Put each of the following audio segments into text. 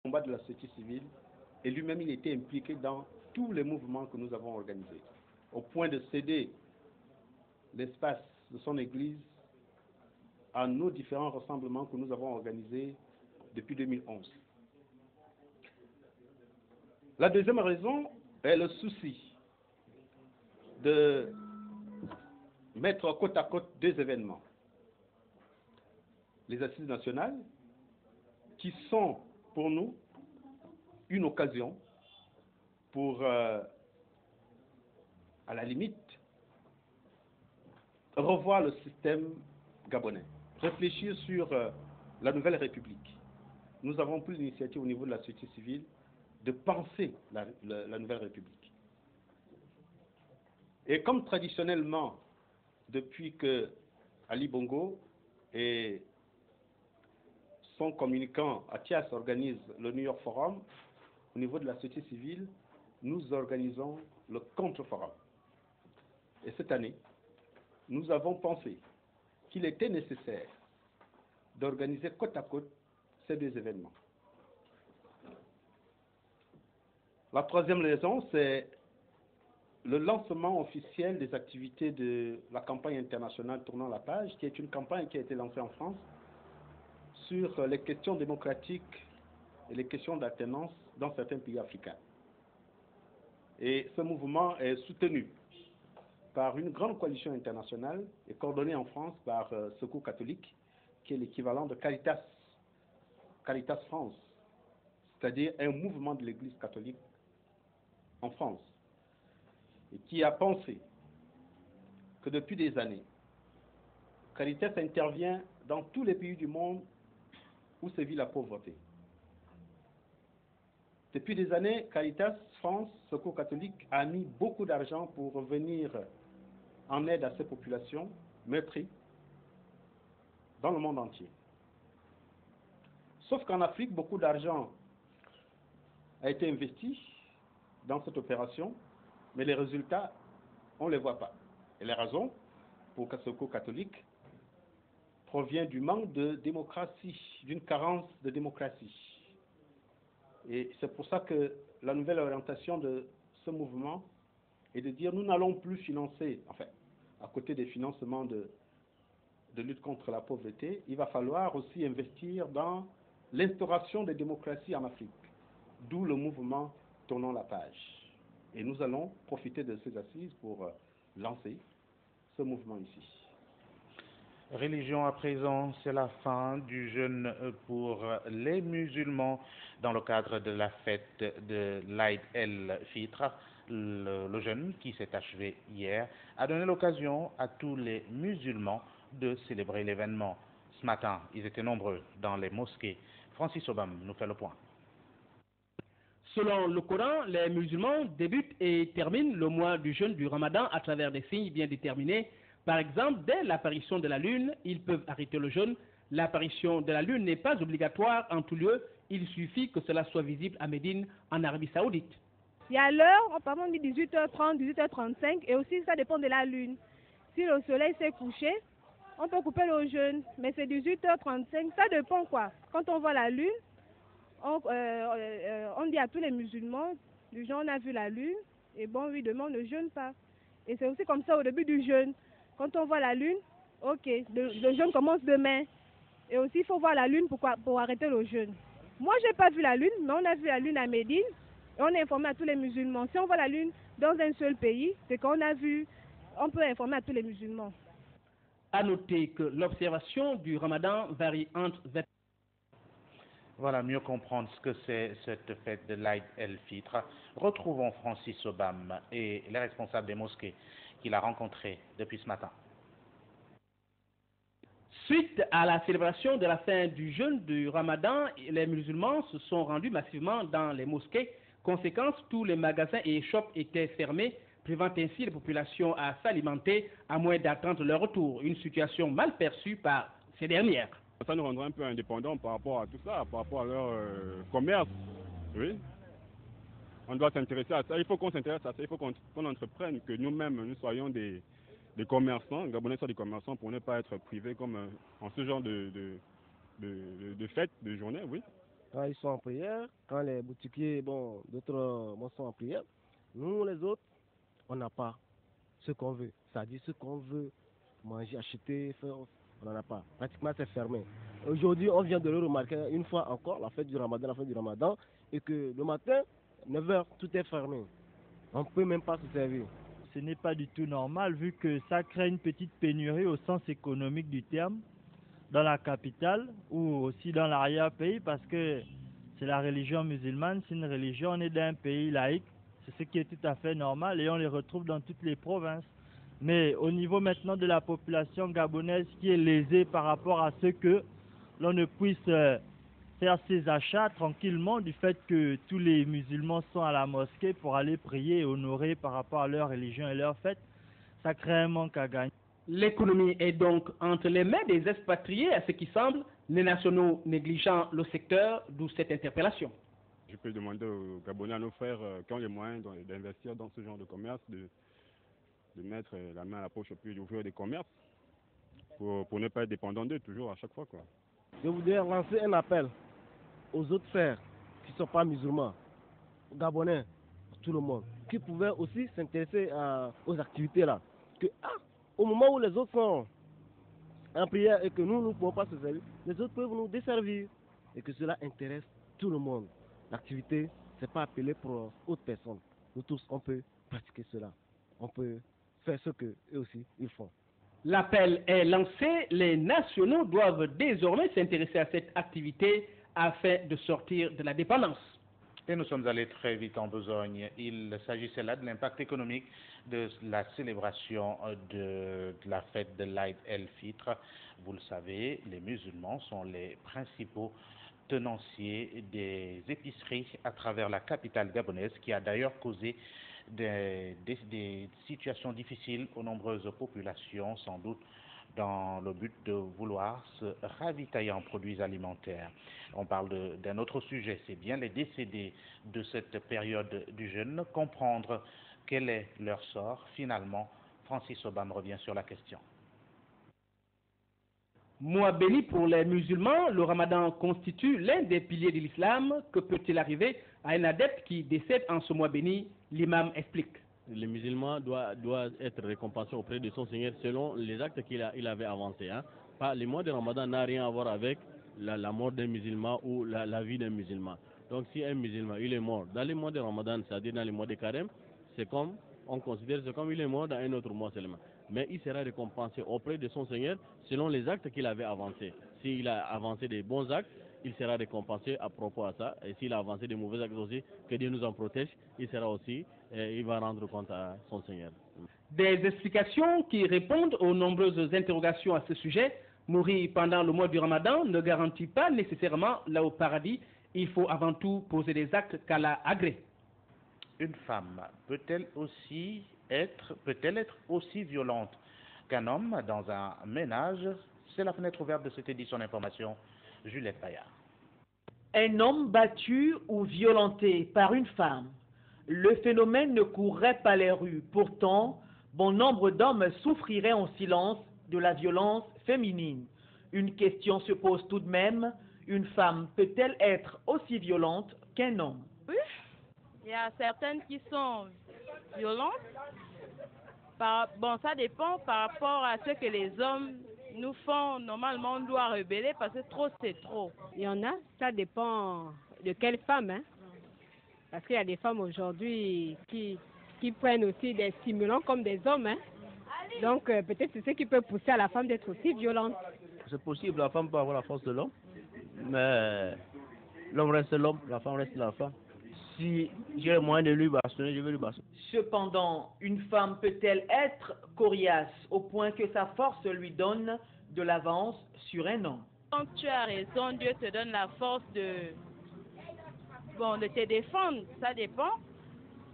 combat de la société civile et lui-même il était impliqué dans tous les mouvements que nous avons organisés, au point de céder l'espace de son église à nos différents rassemblements que nous avons organisés depuis 2011. La deuxième raison est le souci de mettre côte à côte deux événements. Les assises nationales, qui sont pour nous une occasion pour, à la limite, revoir le système gabonais, réfléchir sur la nouvelle République. Nous avons pris l'initiative au niveau de la société civile de penser la nouvelle République. Et comme traditionnellement, depuis que Ali Bongo et son communicant Athias organise le New York Forum, au niveau de la société civile, nous organisons le contre-forum. Et cette année, nous avons pensé qu'il était nécessaire d'organiser côte à côte ces deux événements. La troisième raison, c'est le lancement officiel des activités de la campagne internationale Tournant la page, qui est une campagne qui a été lancée en France sur les questions démocratiques et les questions d'alternance dans certains pays africains. Et ce mouvement est soutenu par une grande coalition internationale et coordonnée en France par Secours catholique, qui est l'équivalent de Caritas France, c'est-à-dire un mouvement de l'Église catholique en France, et qui a pensé que depuis des années, Caritas intervient dans tous les pays du monde où sévit la pauvreté. Depuis des années, Caritas France, Secours catholique, a mis beaucoup d'argent pour venir en aide à ces populations meurtries dans le monde entier. Sauf qu'en Afrique, beaucoup d'argent a été investi dans cette opération, mais les résultats, on ne les voit pas. Et les raisons pour que Secours catholique provient du manque de démocratie, d'une carence de démocratie. Et c'est pour ça que la nouvelle orientation de ce mouvement est de dire nous n'allons plus financer, enfin, à côté des financements de lutte contre la pauvreté, il va falloir aussi investir dans l'instauration des démocraties en Afrique, d'où le mouvement Tournons la page. Et nous allons profiter de ces assises pour lancer ce mouvement ici. Religion à présent, c'est la fin du jeûne pour les musulmans dans le cadre de la fête de l'Aïd el-Fitr. Le jeûne qui s'est achevé hier a donné l'occasion à tous les musulmans de célébrer l'événement. Ce matin, ils étaient nombreux dans les mosquées. Francis Obam nous fait le point. Selon le Coran, les musulmans débutent et terminent le mois du jeûne du Ramadan à travers des signes bien déterminés. Par exemple, dès l'apparition de la lune, ils peuvent arrêter le jeûne. L'apparition de la lune n'est pas obligatoire en tout lieu, il suffit que cela soit visible à Médine, en Arabie Saoudite. Il y a l'heure, on dit 18h30, 18h35, et aussi ça dépend de la lune. Si le soleil s'est couché, on peut couper le jeûne, mais c'est 18h35, ça dépend quoi. Quand on voit la lune, on dit à tous les musulmans, du genre on a vu la lune, et bon oui, demain on ne jeûne pas. Et c'est aussi comme ça au début du jeûne. Quand on voit la lune, ok, le jeûne commence demain. Et aussi il faut voir la lune pour arrêter le jeûne. Moi j'ai pas vu la lune, mais on a vu la lune à Médine, et on a informé à tous les musulmans. Si on voit la lune dans un seul pays, c'est qu'on a vu, on peut informer à tous les musulmans. À noter que l'observation du Ramadan varie entre 20. Voilà, mieux comprendre ce que c'est cette fête de l'Aïd el-Fitr. Retrouvons Francis Obam et les responsables des mosquées qu'il a rencontrés depuis ce matin. Suite à la célébration de la fin du jeûne du Ramadan, les musulmans se sont rendus massivement dans les mosquées. Conséquence, tous les magasins et shops étaient fermés, privant ainsi les populations à s'alimenter à moins d'attendre leur retour. Une situation mal perçue par ces dernières. Ça nous rendra un peu indépendants par rapport à tout ça, par rapport à leur commerce. Oui. On doit s'intéresser à ça. Il faut qu'on s'intéresse à ça. Il faut qu'on entreprenne, que nous-mêmes, nous soyons des commerçants, Gabonais soient des commerçants pour ne pas être privés comme en ce genre de fête, de journée, oui. Quand ils sont en prière, quand les boutiquiers, bon, d'autres sont en prière, nous les autres, on n'a pas ce qu'on veut. C'est-à-dire ce qu'on veut manger, acheter, faire, on n'en a pas. Pratiquement c'est fermé. Aujourd'hui, on vient de le remarquer une fois encore, la fin du Ramadan, et que le matin, 9 h, tout est fermé. On ne peut même pas se servir. Ce n'est pas du tout normal vu que ça crée une petite pénurie au sens économique du terme dans la capitale ou aussi dans l'arrière-pays parce que c'est la religion musulmane, c'est une religion, on est dans un pays laïque, c'est ce qui est tout à fait normal et on les retrouve dans toutes les provinces. Mais au niveau maintenant de la population gabonaise qui est lésée par rapport à ce que l'on ne puisse faire ses achats tranquillement du fait que tous les musulmans sont à la mosquée pour aller prier et honorer par rapport à leur religion et leur fête, ça crée un manque à gagner. L'économie est donc entre les mains des expatriés, à ce qui semble, les nationaux négligeant le secteur, d'où cette interpellation. Je peux demander aux Gabonais, à nos frères qui ont les moyens d'investir dans ce genre de commerce, de mettre la main à la poche et puis d'ouvrir des commerces pour ne pas être dépendant d'eux toujours à chaque fois, quoi. Je voudrais lancer un appel aux autres frères qui ne sont pas musulmans, aux Gabonais, tout le monde, qui pouvaient aussi s'intéresser aux activités là. Que au moment où les autres sont en prière et que nous ne pouvons pas se servir, les autres peuvent nous desservir et que cela intéresse tout le monde. L'activité, ce n'est pas appelé pour autres personnes. Nous tous, on peut pratiquer cela. On peut faire ce qu'eux aussi, ils font. L'appel est lancé, les nationaux doivent désormais s'intéresser à cette activité afin de sortir de la dépendance. Et nous sommes allés très vite en besogne. Il s'agissait là de l'impact économique de la célébration de la fête de l'Aïd el-Fitr. Vous le savez, les musulmans sont les principaux tenanciers des épiceries à travers la capitale gabonaise, qui a d'ailleurs causé des situations difficiles aux nombreuses populations, sans doute dans le but de vouloir se ravitailler en produits alimentaires. On parle d'un autre sujet, c'est bien les décédés de cette période du jeûne, comprendre quel est leur sort. Finalement, Francis Obam revient sur la question. Mois béni pour les musulmans, le ramadan constitue l'un des piliers de l'islam. Que peut-il arriver à un adepte qui décède en ce mois béni? L'imam explique. Le musulman doit être récompensé auprès de son Seigneur selon les actes qu'il avait avancés. Hein. Le mois de Ramadan n'a rien à voir avec la mort d'un musulman ou la vie d'un musulman. Donc si un musulman il est mort dans les mois de Ramadan, c'est-à-dire dans les mois de carême, on considère c'est comme il est mort dans un autre mois seulement. Mais il sera récompensé auprès de son Seigneur selon les actes qu'il avait avancés. S'il a avancé des bons actes, il sera récompensé à propos à ça. Et s'il a avancé des mauvais actes aussi, que Dieu nous en protège, il va rendre compte à son Seigneur. Des explications qui répondent aux nombreuses interrogations à ce sujet. Mourir pendant le mois du Ramadan ne garantit pas nécessairement là au paradis. Il faut avant tout poser des actes qu'Allah agrée. Une femme peut-elle être aussi violente qu'un homme dans un ménage? C'est la fenêtre ouverte de cette édition d'information. Juliette Payard. Un homme battu ou violenté par une femme. Le phénomène ne courrait pas les rues. Pourtant, bon nombre d'hommes souffriraient en silence de la violence féminine. Une question se pose tout de même. Une femme peut-elle être aussi violente qu'un homme? Oui, il y a certaines qui sont violentes. Ça dépend par rapport à ce que les hommes nous font. Normalement, on doit rebeller parce que trop, c'est trop. Il y en a, ça dépend de quelle femme. Hein? Parce qu'il y a des femmes aujourd'hui qui prennent aussi des stimulants comme des hommes. Hein? Donc, peut-être c'est ce qui peut pousser à la femme d'être aussi violente. C'est possible, la femme peut avoir la force de l'homme, mais l'homme reste l'homme, la femme reste la femme. Si j'ai le moyen de lui bastonner, je vais lui bastonner. Cependant, une femme peut-elle être coriace au point que sa force lui donne de l'avance sur un homme? Quand tu as raison, Dieu te donne la force de te défendre. Ça dépend.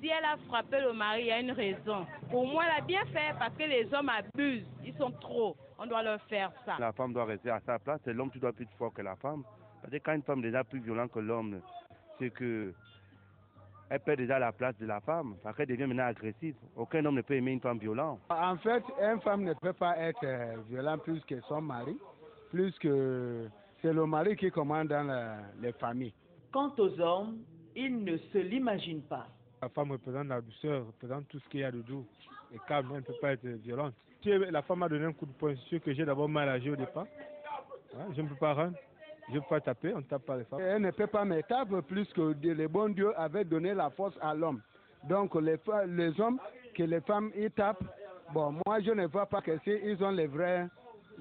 Si elle a frappé le mari, il y a une raison. Pour moi, elle a bien fait parce que les hommes abusent. Ils sont trop. On doit leur faire ça. La femme doit rester à sa place. C'est l'homme qui doit être plus fort que la femme. Parce que quand une femme est déjà plus violente que l'homme, c'est que elle perd déjà la place de la femme, parce qu'elle devient maintenant agressive. Aucun homme ne peut aimer une femme violente. En fait, une femme ne peut pas être violente plus que son mari, plus que c'est le mari qui commande dans les familles. Quant aux hommes, ils ne se l'imaginent pas. La femme représente la douceur, représente tout ce qu'il y a de doux et calme, elle ne peut pas être violente. Si la femme m'a donné un coup de poing, c'est sûr que j'ai d'abord mal agi au départ. Je ne peux pas rendre, je ne peux pas taper, on ne tape pas les femmes. Elle ne peut pas me taper plus que le bon Dieu avait donné la force à l'homme. Donc les hommes, que les femmes y tapent, bon, moi je ne vois pas que ils ont les vrais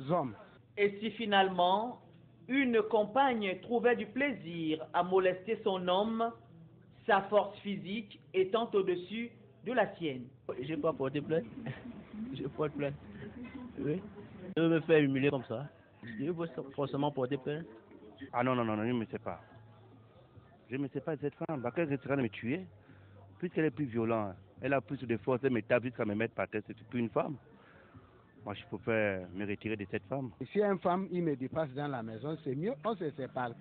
hommes. Et si finalement, une compagne trouvait du plaisir à molester son homme, sa force physique étant au-dessus de la sienne. Je n'ai pas porté plainte. Je porte plainte. Oui. Je me fais humilier comme ça. Je veux forcément porter plainte. Ah non, non, non, non, je ne me sais pas. Je ne me sais pas de cette femme. Bah, qu'elle risquera de me tuer. Puisqu'elle est plus violente, elle a plus de force, elle me tape jusqu'à me mettre par terre. C'est plus une femme. Moi, je préfère me retirer de cette femme. Si une femme, il me dépasse dans la maison, c'est mieux, on se sépare.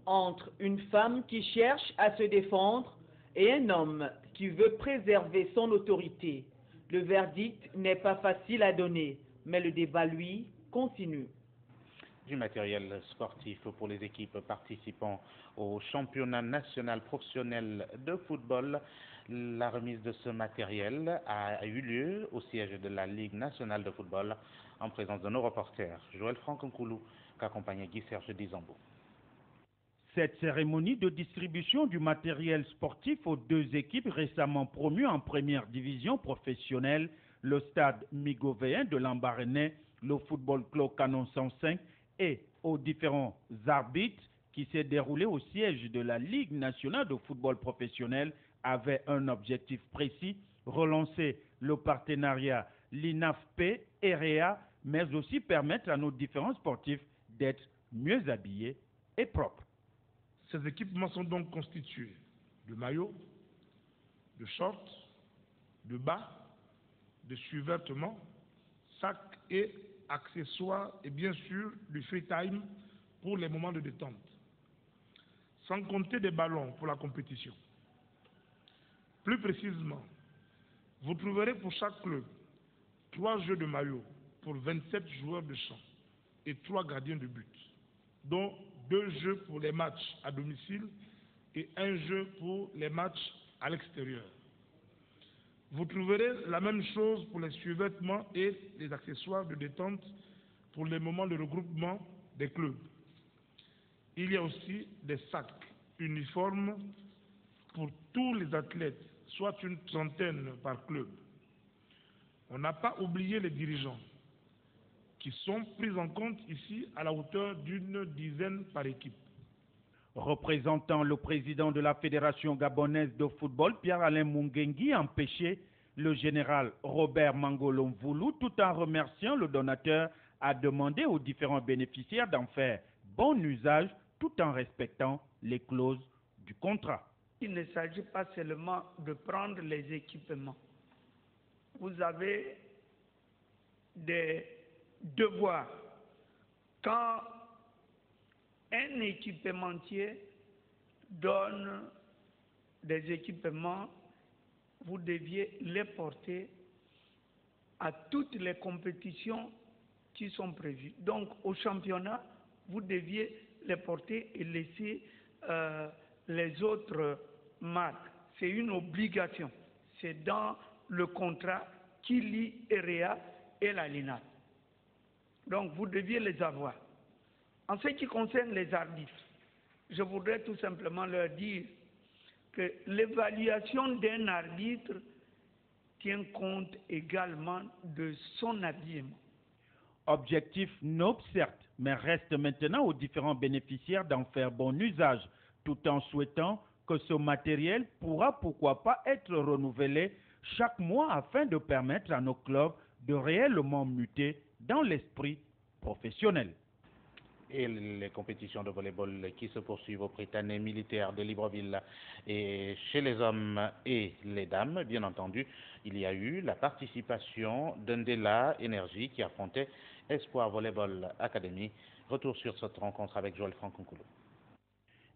Entre une femme qui cherche à se défendre et un homme qui veut préserver son autorité, le verdict n'est pas facile à donner, mais le débat, lui, continue. Du matériel sportif pour les équipes participant au championnat national professionnel de football. La remise de ce matériel a eu lieu au siège de la Ligue nationale de football en présence de nos reporters Joël Franck-Nkoulou qu'accompagnait Guy-Serge Dizambo. Cette cérémonie de distribution du matériel sportif aux deux équipes récemment promues en première division professionnelle, le stade Migovéen de Lambaréné, le football club Canon 105 et aux différents arbitres qui s'est déroulé au siège de la Ligue nationale de football professionnel avait un objectif précis, relancer le partenariat LINAFP-EREA, mais aussi permettre à nos différents sportifs d'être mieux habillés et propres. Ces équipements sont donc constitués de maillots, de shorts, de bas, de survêtements, sacs et accessoires et bien sûr du free time pour les moments de détente. Sans compter des ballons pour la compétition. Plus précisément, vous trouverez pour chaque club 3 jeux de maillot pour 27 joueurs de champ et 3 gardiens de but, dont 2 jeux pour les matchs à domicile et 1 jeu pour les matchs à l'extérieur. Vous trouverez la même chose pour les survêtements et les accessoires de détente pour les moments de regroupement des clubs. Il y a aussi des sacs uniformes pour tous les athlètes, soit une trentaine par club. On n'a pas oublié les dirigeants, qui sont pris en compte ici à la hauteur d'une dizaine par équipe. Représentant le président de la Fédération gabonaise de football, Pierre-Alain Mungengi, a empêché le général Robert Mangolo Mvoulou, tout en remerciant le donateur, a demandé aux différents bénéficiaires d'en faire bon usage tout en respectant les clauses du contrat. Il ne s'agit pas seulement de prendre les équipements. Vous avez des devoirs. Quand un équipementier donne des équipements, vous deviez les porter à toutes les compétitions qui sont prévues. Donc au championnat, vous deviez les porter et laisser les autres marques. C'est une obligation. C'est dans le contrat qui lie EREA et la LINAF. Donc vous deviez les avoir. En ce qui concerne les arbitres, je voudrais tout simplement leur dire que l'évaluation d'un arbitre tient compte également de son habillement. Objectif noble certes, mais reste maintenant aux différents bénéficiaires d'en faire bon usage, tout en souhaitant que ce matériel pourra pourquoi pas être renouvelé chaque mois afin de permettre à nos clubs de réellement muter dans l'esprit professionnel. Et les compétitions de volleyball qui se poursuivent au Prytanée militaire de Libreville et chez les hommes et les dames, bien entendu, il y a eu la participation d'Undela Énergie qui affrontait Espoir Volleyball Academy. Retour sur cette rencontre avec Joël Franck-Nkoulou.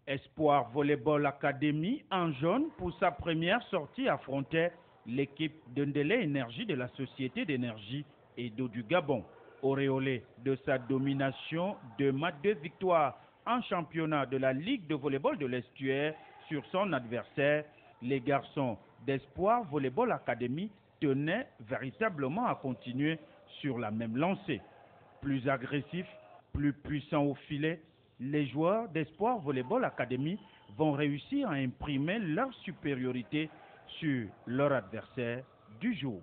Espoir Volleyball Academy en jaune pour sa première sortie affrontait l'équipe d'Undela Énergie de la Société d'énergie et d'eau du Gabon. Auréolé de sa domination, 2 matchs de victoire en championnat de la Ligue de volleyball de l'Estuaire sur son adversaire, les garçons d'Espoir Volleyball Academy tenaient véritablement à continuer sur la même lancée. Plus agressifs, plus puissants au filet, les joueurs d'Espoir Volleyball Academy vont réussir à imprimer leur supériorité sur leur adversaire du jour.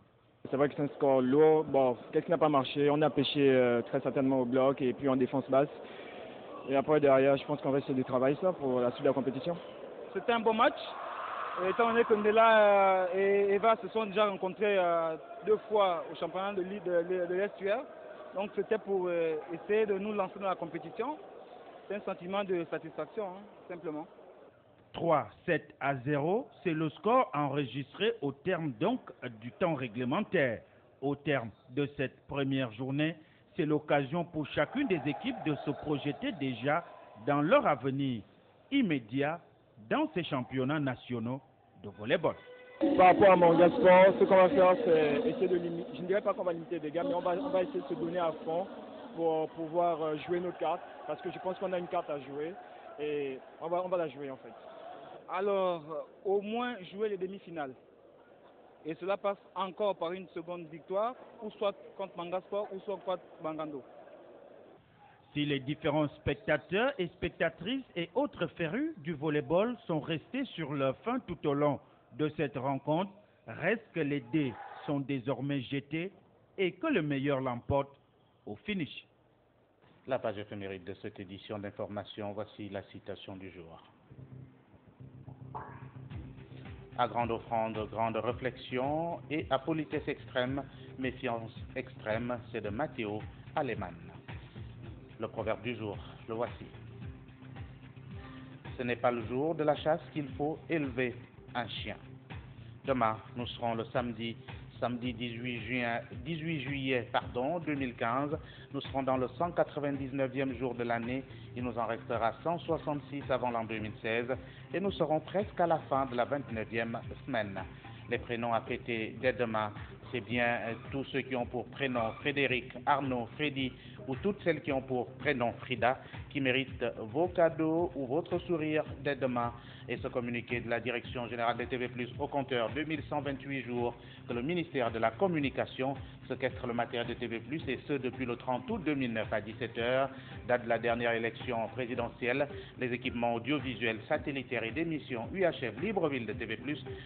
C'est vrai que c'est un score lourd. Bon, qu'est-ce qui n'a pas marché? On a pêché très certainement au bloc et puis en défense basse. Et après, derrière, je pense qu'on va essayer de travailler ça pour la suite de la compétition. C'était un bon match. Étant donné que Ndela et Eva se sont déjà rencontrés 2 fois au championnat de l'Estuaire. Donc c'était pour essayer de nous lancer dans la compétition. C'est un sentiment de satisfaction, simplement. 3-7-0, c'est le score enregistré au terme donc du temps réglementaire. Au terme de cette première journée, c'est l'occasion pour chacune des équipes de se projeter déjà dans leur avenir immédiat dans ces championnats nationaux de volleyball. Par rapport à Manga Sport, ce qu'on va faire, c'est essayer de limiter, je ne dirais pas qu'on va limiter les dégâts, mais on va essayer de se donner à fond pour pouvoir jouer notre carte, parce que je pense qu'on a une carte à jouer et on va la jouer en fait. Alors, au moins jouer les demi-finales. Et cela passe encore par une seconde victoire, ou soit contre Manga Sport, ou soit contre Bangando. Si les différents spectateurs et spectatrices et autres férus du volleyball sont restés sur leur faim tout au long de cette rencontre, reste que les dés sont désormais jetés et que le meilleur l'emporte au finish. La page éphéméride de cette édition d'information, voici la citation du jour. À grande offrande, grande réflexion, et à politesse extrême, méfiance extrême, c'est de Matteo Alemann. Le proverbe du jour, le voici. Ce n'est pas le jour de la chasse qu'il faut élever un chien. Demain, nous serons le samedi 18 juillet 2015. Nous serons dans le 199e jour de l'année. Il nous en restera 166 avant l'an 2016 et nous serons presque à la fin de la 29e semaine. Les prénoms à fêter dès demain, c'est bien tous ceux qui ont pour prénom Frédéric, Arnaud, Freddy ou toutes celles qui ont pour prénom Frida qui méritent vos cadeaux ou votre sourire dès demain. Et ce communiqué de la Direction Générale des TV+, au compteur 2128 jours que le ministère de la Communication séquestre le matériel de TV+, et ce depuis le 30 août 2009 à 17h, date de la dernière élection présidentielle. Les équipements audiovisuels, satellitaires et d'émissions UHF Libreville de TV+,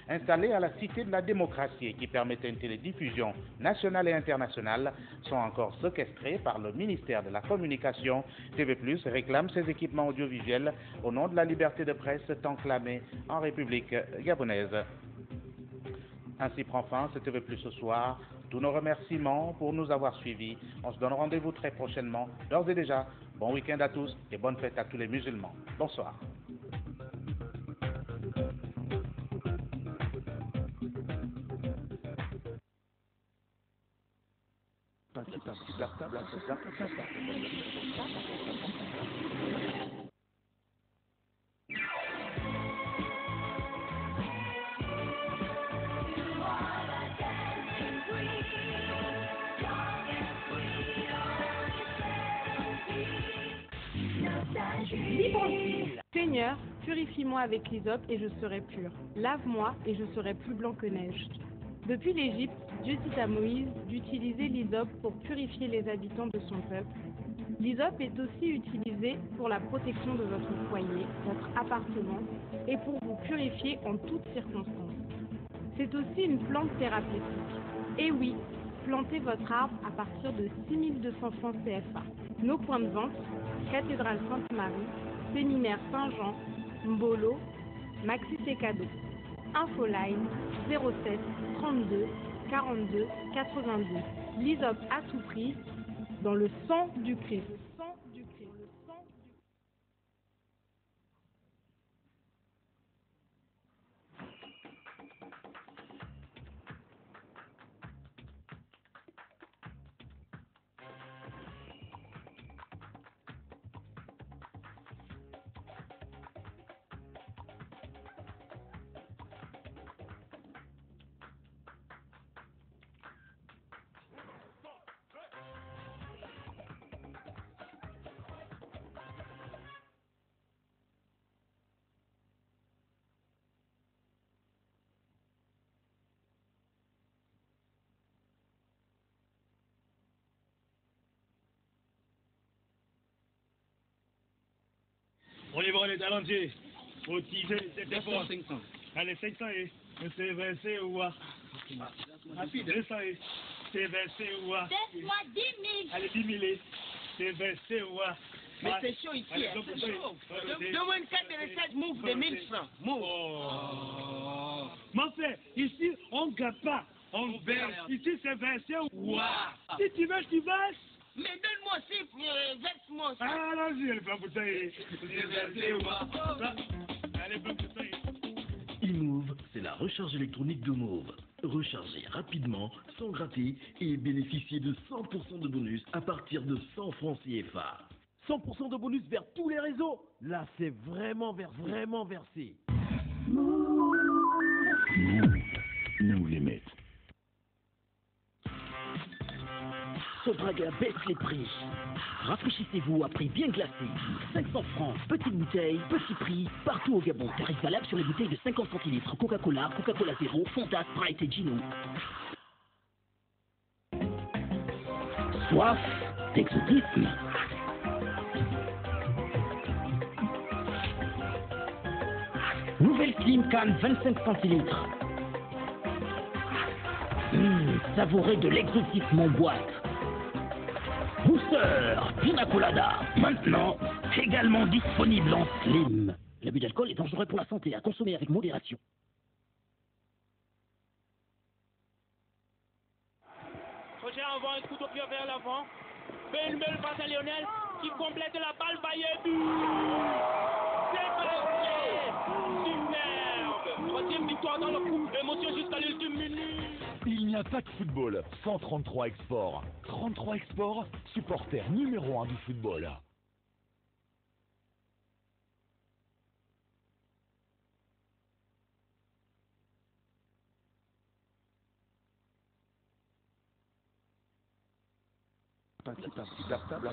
installés à la Cité de la Démocratie et qui permettaient une télédiffusion nationale et internationale, sont encore séquestrés par le ministère de la Communication. TV+, réclame ces équipements audiovisuels au nom de la liberté de presse tant clamée en République gabonaise. Ainsi prend fin ce TV+ ce soir. Tous nos remerciements pour nous avoir suivis. On se donne rendez-vous très prochainement. D'ores et déjà, bon week-end à tous et bonne fête à tous les musulmans. Bonsoir. Seigneur, purifie-moi avec l'hysope et je serai pur. Lave-moi et je serai plus blanc que neige. Depuis l'Égypte, Dieu dit à Moïse d'utiliser l'hysope pour purifier les habitants de son peuple. L'hysope est aussi utilisé pour la protection de votre foyer, votre appartement et pour vous purifier en toutes circonstances. C'est aussi une plante thérapeutique. Et oui, plantez votre arbre à partir de 6200 francs CFA. Nos points de vente, Cathédrale Sainte-Marie, Séminaire Saint-Jean, Mbolo, Maxi C'est Cadeau. Infoline 07 32 42 82. L'hysope à tout prix dans le sang du Christ. On y va les talentiers. Motiver, c'est effort. Allez, 500 et c'est versé ou quoi? Rapide. 200 et c'est versé ou quoi? Laisse-moi 10 000. Allez, 10 000 et c'est versé ou quoi? Mais c'est chaud ici, allez, hein, c'est chaud. Donne-moi une carte de recette move de 1000 francs. Move. Oh. Mon frère, ici, on ne gagne pas. On verse. Ici, c'est versé ou quoi? Si tu verses, tu verses. Mais donne-moi aussi, verse-moi aussi. Ah, allons-y, allez, prends pour ça. C'est versé ou quoi? Allez, prends pour ça. eMove, c'est la recharge électronique de Move. Rechargez rapidement, sans gratter et bénéficiez de 100% de bonus à partir de 100 francs CFA. 100% de bonus vers tous les réseaux. Là, c'est vraiment versé. Move, nous les mettons. Sodraga baisse les prix. Rafraîchissez-vous à prix bien glacé. 500 francs, petite bouteille, petit prix, partout au Gabon. Tarif valable sur les bouteilles de 50 centilitres. Coca-Cola, Coca-Cola Zéro, Fanta, Sprite et Gino. Soif d'exotisme. Nouvelle Slim Can 25 centilitres. Savourez de l'exotisme en boîte. Booster, Pina Colada, maintenant également disponible en slim. L'abus d'alcool est dangereux pour la santé, à consommer avec modération. Roger envoie un coup de pied vers l'avant. Fait une belle passe à Lionel qui complète la balle Bayer but. C'est parti. Superbe. Troisième victoire dans le groupe. Émotion jusqu'à l'ultime minute. Il n'y a pas que football sans 33 Export. 33 Export, supporter numéro 1 du football. Parti, cartable,